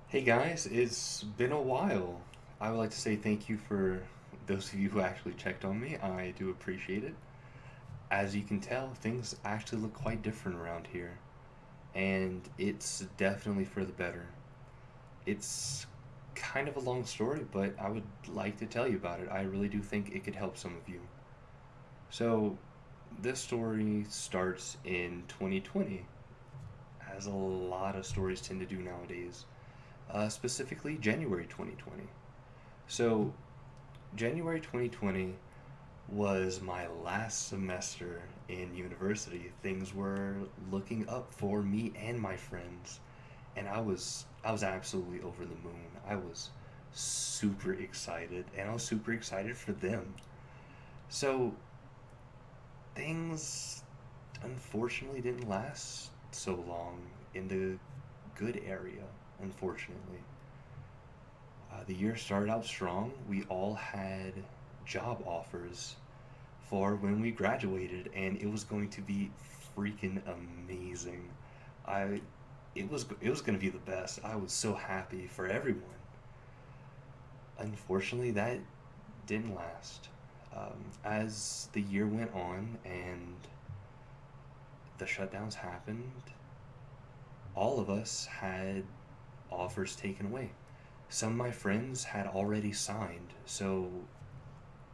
Hey guys, it's been a while. I would like to say thank you for those of you who actually checked on me. I do appreciate it. As you can tell, things actually look quite different around here, and it's definitely for the better. It's kind of a long story, but I would like to tell you about it. I really do think it could help some of you. So, this story starts in 2020, as a lot of stories tend to do nowadays, specifically January 2020. So, January 2020 was my last semester in university. Things were looking up for me and my friends, and I was absolutely over the moon. I was super excited, and I was super excited for them. So, things unfortunately didn't last so long in the good area, unfortunately. The year started out strong. We all had job offers for when we graduated, and it was going to be freaking amazing. I it was going to be the best. I was so happy for everyone. Unfortunately, that didn't last. As the year went on and the shutdowns happened, all of us had offers taken away. Some of my friends had already signed, so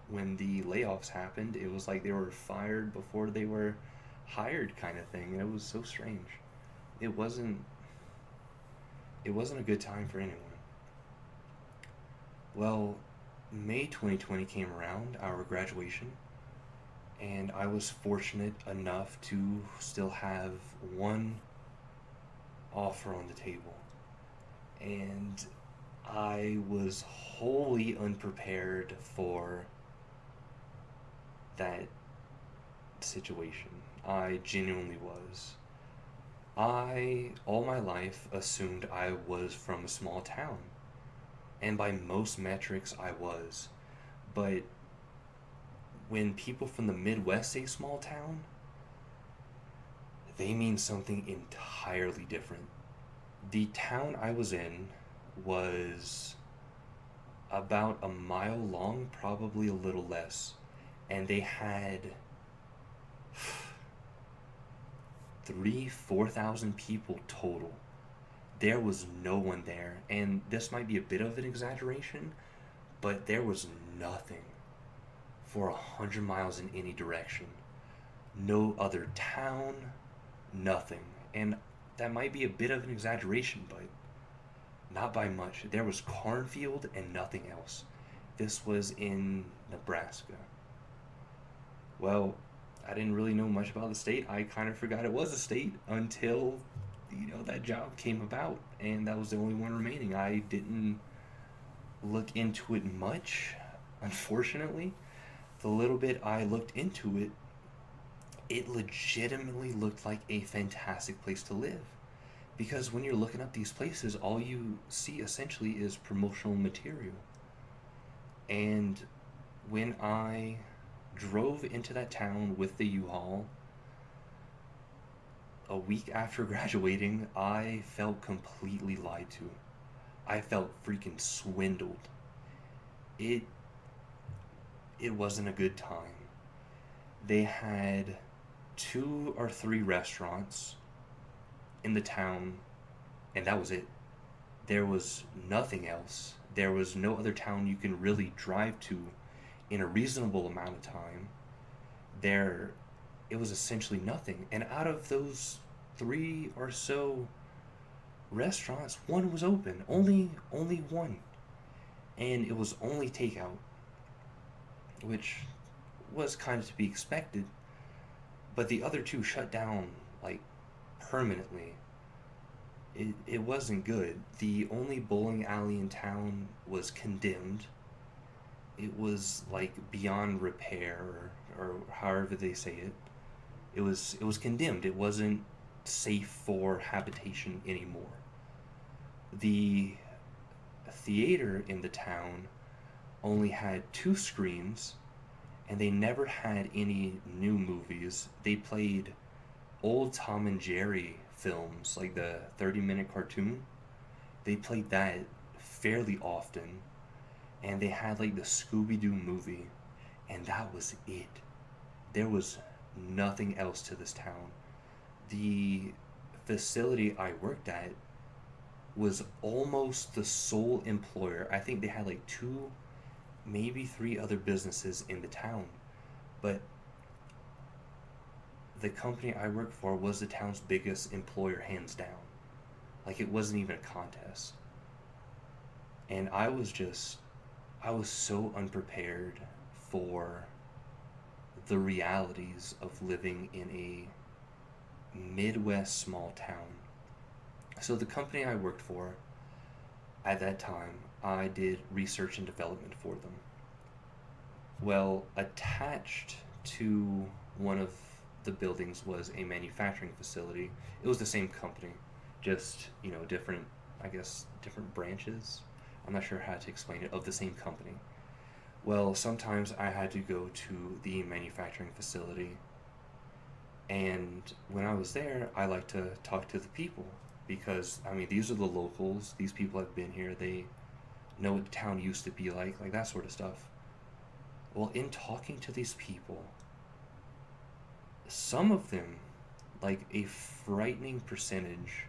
when the layoffs happened, it was like they were fired before they were hired kind of thing. And it was so strange. It wasn't it wasn't a good time for anyone. Well, May 2020 came around, our graduation, and I was fortunate enough to still have one offer on the table. And I was wholly unprepared for that situation. I genuinely was. I, all my life, assumed I was from a small town, and by most metrics, I was. But when people from the Midwest say small town, they mean something entirely different. The town I was in was about a mile long, probably a little less, and they had 4,000 people total. There was no one there, and this might be a bit of an exaggeration, but there was nothing for 100 miles in any direction. No other town, nothing. And that might be a bit of an exaggeration, but not by much. There was cornfield and nothing else. This was in Nebraska. Well, I didn't really know much about the state. I kind of forgot it was a state until that job came about, and that was the only one remaining. I didn't look into it much, unfortunately. The little bit I looked into it, it legitimately looked like a fantastic place to live. Because when you're looking up these places, all you see essentially is promotional material. And when I drove into that town with the U-Haul a week after graduating, I felt completely lied to. I felt freaking swindled. It it wasn't a good time. They had two or three restaurants in the town, and that was it. There was nothing else. There was no other town you can really drive to in a reasonable amount of time. There, it was essentially nothing. And out of those three or so restaurants, one was open. Only one, and it was only takeout, which was kind of to be expected. But the other two shut down like permanently. It wasn't good. The only bowling alley in town was condemned. It was like beyond repair, or however they say it. It was condemned. It wasn't safe for habitation anymore. The theater in the town only had two screens, and they never had any new movies. They played old Tom and Jerry films, like the 30-minute cartoon, They played that fairly often, and they had like the Scooby Doo movie, and that was it. There was nothing else to this town. The facility I worked at was almost the sole employer. I think they had like two, maybe three other businesses in the town, but the company I worked for was the town's biggest employer, hands down. Like, it wasn't even a contest. And I was so unprepared for the realities of living in a Midwest small town. So, the company I worked for at that time, I did research and development for them. Well, attached to one of the buildings was a manufacturing facility. It was the same company, just, different, I guess, different branches. I'm not sure how to explain it, of the same company. Well, sometimes I had to go to the manufacturing facility, and when I was there, I like to talk to the people because, I mean, these are the locals. These people have been here. They know what the town used to be like that sort of stuff. Well, in talking to these people, some of them, like a frightening percentage,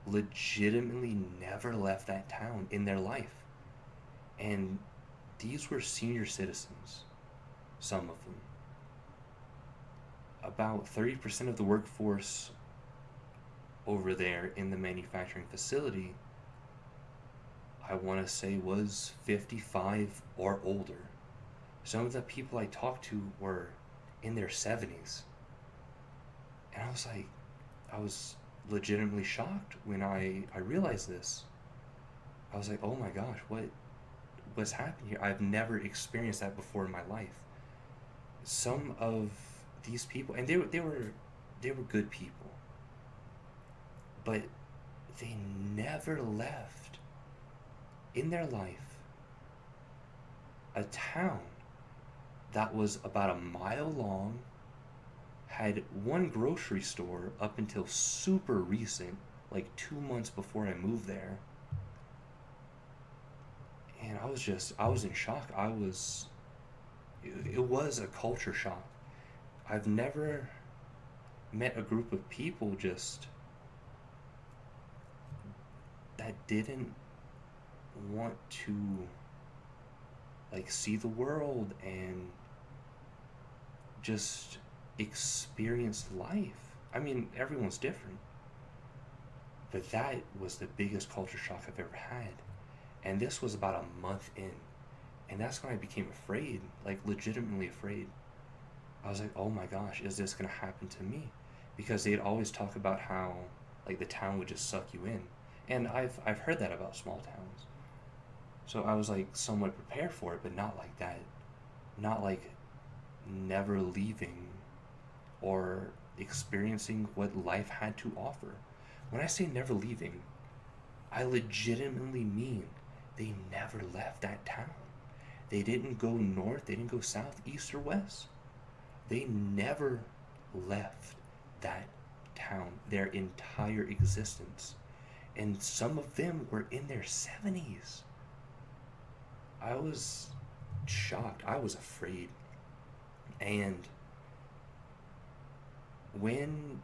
legitimately never left that town in their life. And these were senior citizens, some of them. About 30% of the workforce over there in the manufacturing facility, I want to say, was 55 or older. Some of the people I talked to were in their 70s. And I was legitimately shocked when I realized this. I was like, oh my gosh, what's happening here? I've never experienced that before in my life. Some of these people, and they were good people, but they never left in their life a town that was about a mile long, had one grocery store up until super recent, like 2 months before I moved there. And I was in shock. It was a culture shock. I've never met a group of people just that didn't want to like see the world and just experience life. I mean, everyone's different, but that was the biggest culture shock I've ever had. And this was about a month in. And that's when I became afraid, like legitimately afraid. I was like, oh my gosh, is this going to happen to me? Because they'd always talk about how like the town would just suck you in. And I've heard that about small towns. So I was like somewhat prepared for it, but not like that. Not like never leaving or experiencing what life had to offer. When I say never leaving, I legitimately mean they never left that town. They didn't go north, they didn't go south, east, or west. They never left that town their entire existence. And some of them were in their 70s. I was shocked. I was afraid. And when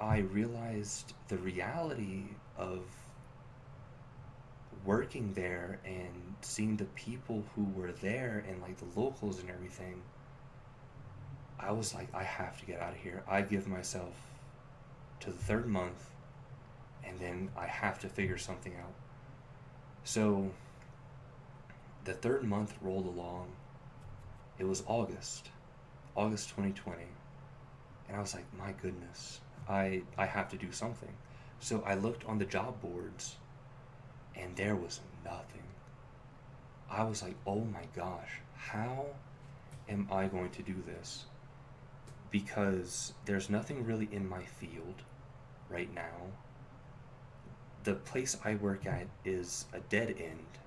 I realized the reality of working there and seeing the people who were there and like the locals and everything, I was like, I have to get out of here. I give myself to the third month and then I have to figure something out. So the third month rolled along. It was August 2020. And I was like, my goodness, I have to do something. So I looked on the job boards and there was nothing. I was like, oh my gosh, how am I going to do this? Because there's nothing really in my field right now. The place I work at is a dead end.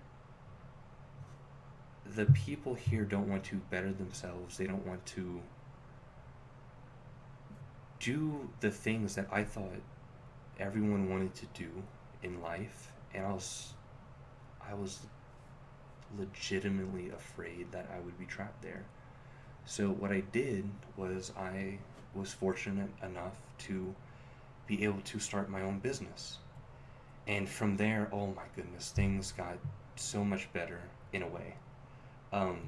The people here don't want to better themselves. They don't want to do the things that I thought everyone wanted to do in life, and I was legitimately afraid that I would be trapped there. So what I did was I was fortunate enough to be able to start my own business. And from there, oh my goodness, things got so much better in a way. Um,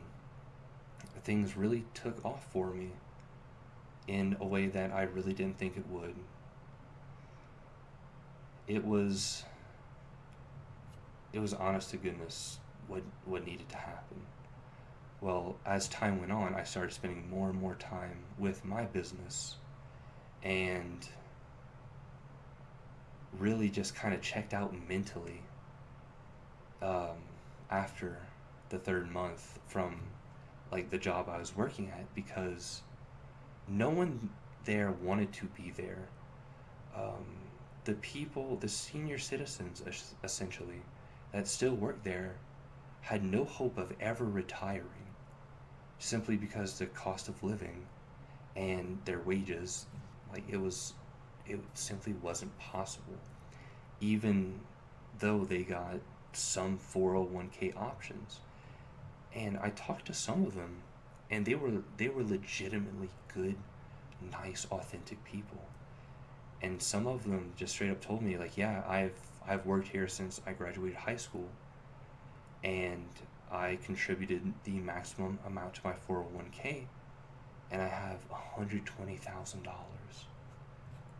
Things really took off for me in a way that I really didn't think it would. It was it was honest to goodness what needed to happen. Well, as time went on, I started spending more and more time with my business and really just kind of checked out mentally um, after the third month from like the job I was working at because no one there wanted to be there. Um, the people, the senior citizens essentially that still worked there had no hope of ever retiring simply because the cost of living and their wages, like it simply wasn't possible. Even though they got some 401k options. And I talked to some of them and they were legitimately good, nice, authentic people. And some of them just straight up told me like, "Yeah, I've worked here since I graduated high school and I contributed the maximum amount to my 401k and I have $120,000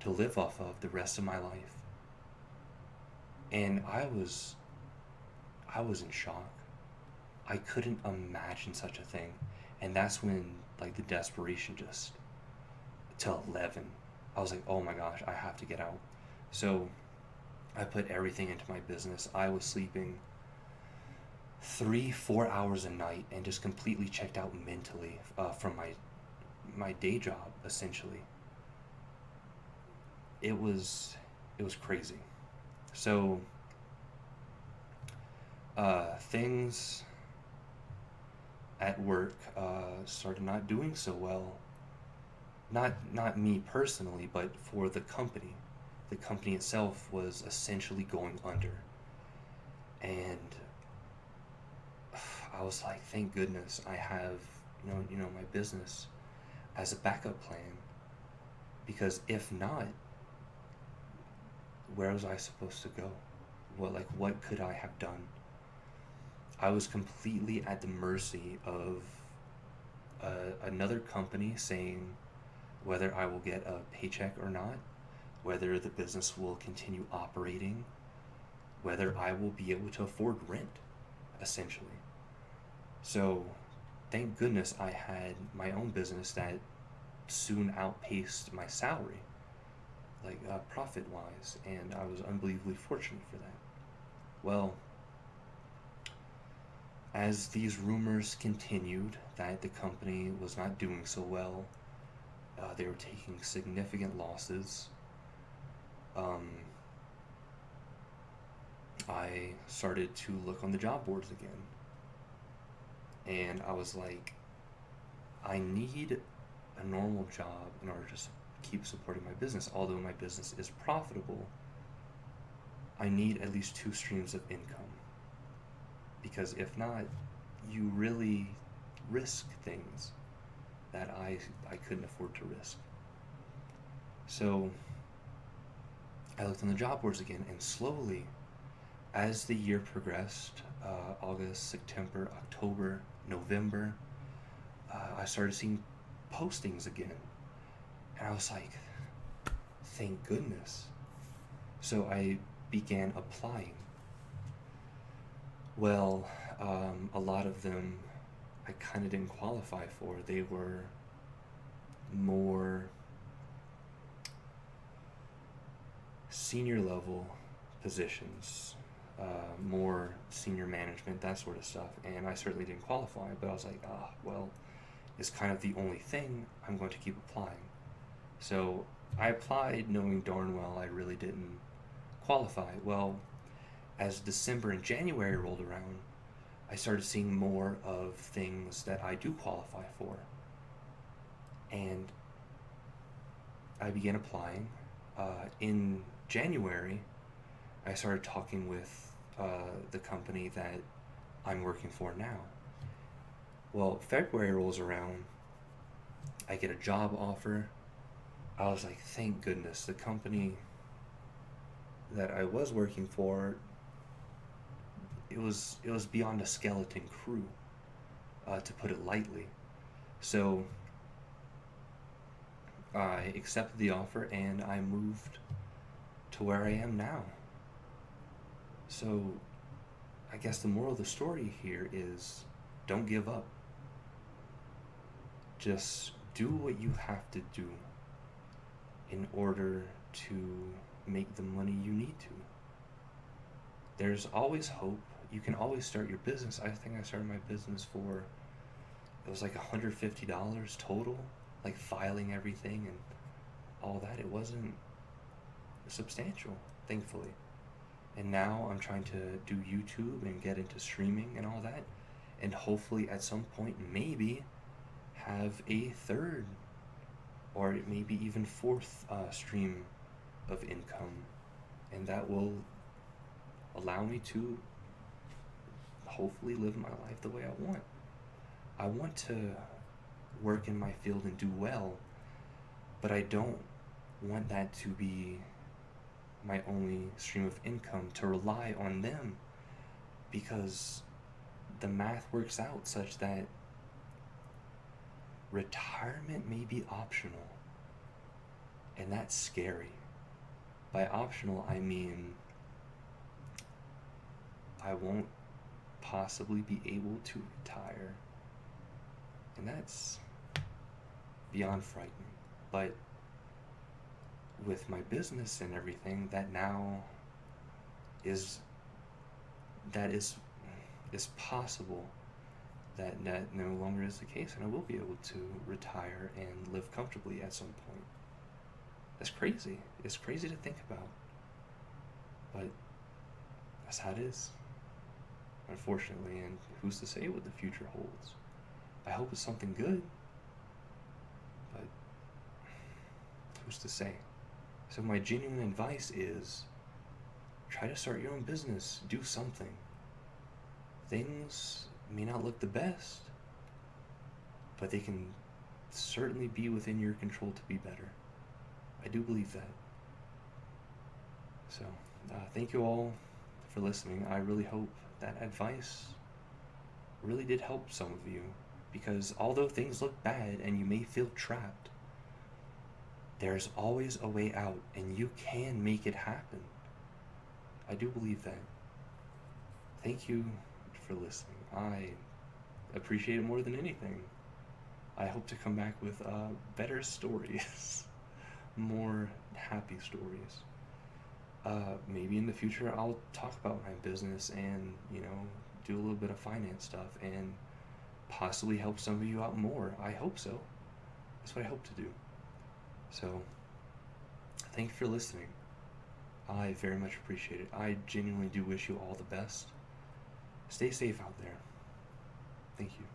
to live off of the rest of my life." And I was in shock. I couldn't imagine such a thing. And that's when like the desperation just to 11. I was like, "Oh my gosh, I have to get out." So, I put everything into my business. I was sleeping 3, 4 hours a night and just completely checked out mentally from my day job. Essentially, it was crazy. So things at work started not doing so well. Not me personally, but for the company. The company itself was essentially going under, and I was like, "Thank goodness I have my business as a backup plan, because if not, where was I supposed to go? What could I have done?" I was completely at the mercy of another company saying whether I will get a paycheck or not, whether the business will continue operating, whether I will be able to afford rent, essentially. So, thank goodness I had my own business that soon outpaced my salary, like profit wise, and I was unbelievably fortunate for that. Well, as these rumors continued that the company was not doing so well, they were taking significant losses. Um, I started to look on the job boards again, and I was like, I need a normal job in order to keep supporting my business. Although my business is profitable, I need at least two streams of income, because if not, you really risk things that I couldn't afford to risk. So I looked on the job boards again, and slowly, as the year progressed, August, September, October, November, I started seeing postings again. And I was like, thank goodness. So I began applying. Well, a lot of them I kind of didn't qualify for. They were more senior level positions, more senior management, that sort of stuff. And I certainly didn't qualify, but I was like, well, it's kind of the only thing. I'm going to keep applying. So I applied knowing darn well I really didn't qualify. Well, as December and January rolled around, I started seeing more of things that I do qualify for. And I began applying. In January, I started talking with the company that I'm working for now. Well, February rolls around, I get a job offer. I was like, thank goodness, the company that I was working for, it was beyond a skeleton crew, to put it lightly. So I accepted the offer and I moved to where I am now. So I guess the moral of the story here is don't give up. Just do what you have to do in order to make the money you need to. There's always hope. You can always start your business. I think I started my business for, it was like $150 total, like filing everything and all that. It wasn't substantial, thankfully. And now I'm trying to do YouTube and get into streaming and all that. And hopefully at some point, maybe have a third or maybe even fourth stream of income. And that will allow me to hopefully live my life the way I want. I want to work in my field and do well, but I don't want that to be my only stream of income, to rely on them, because the math works out such that retirement may be optional, and that's scary. By optional, I mean I won't possibly be able to retire, and that's beyond frightening. But with my business and everything, that now is that is possible, that no longer is the case, and I will be able to retire and live comfortably at some point. That's crazy. It's crazy to think about, but that's how it is, unfortunately. And who's to say what the future holds? I hope it's something good, but who's to say? So my genuine advice is try to start your own business. Do something. Things may not look the best, but they can certainly be within your control to be better. I do believe that. So, thank you all for listening. I really hope that advice really did help some of you, because although things look bad and you may feel trapped, there's always a way out, and you can make it happen. I do believe that. Thank you for listening. I appreciate it more than anything. I hope to come back with better stories, more happy stories. Maybe in the future I'll talk about my business and, do a little bit of finance stuff and possibly help some of you out more. I hope so. That's what I hope to do. So, thank you for listening. I very much appreciate it. I genuinely do wish you all the best. Stay safe out there. Thank you.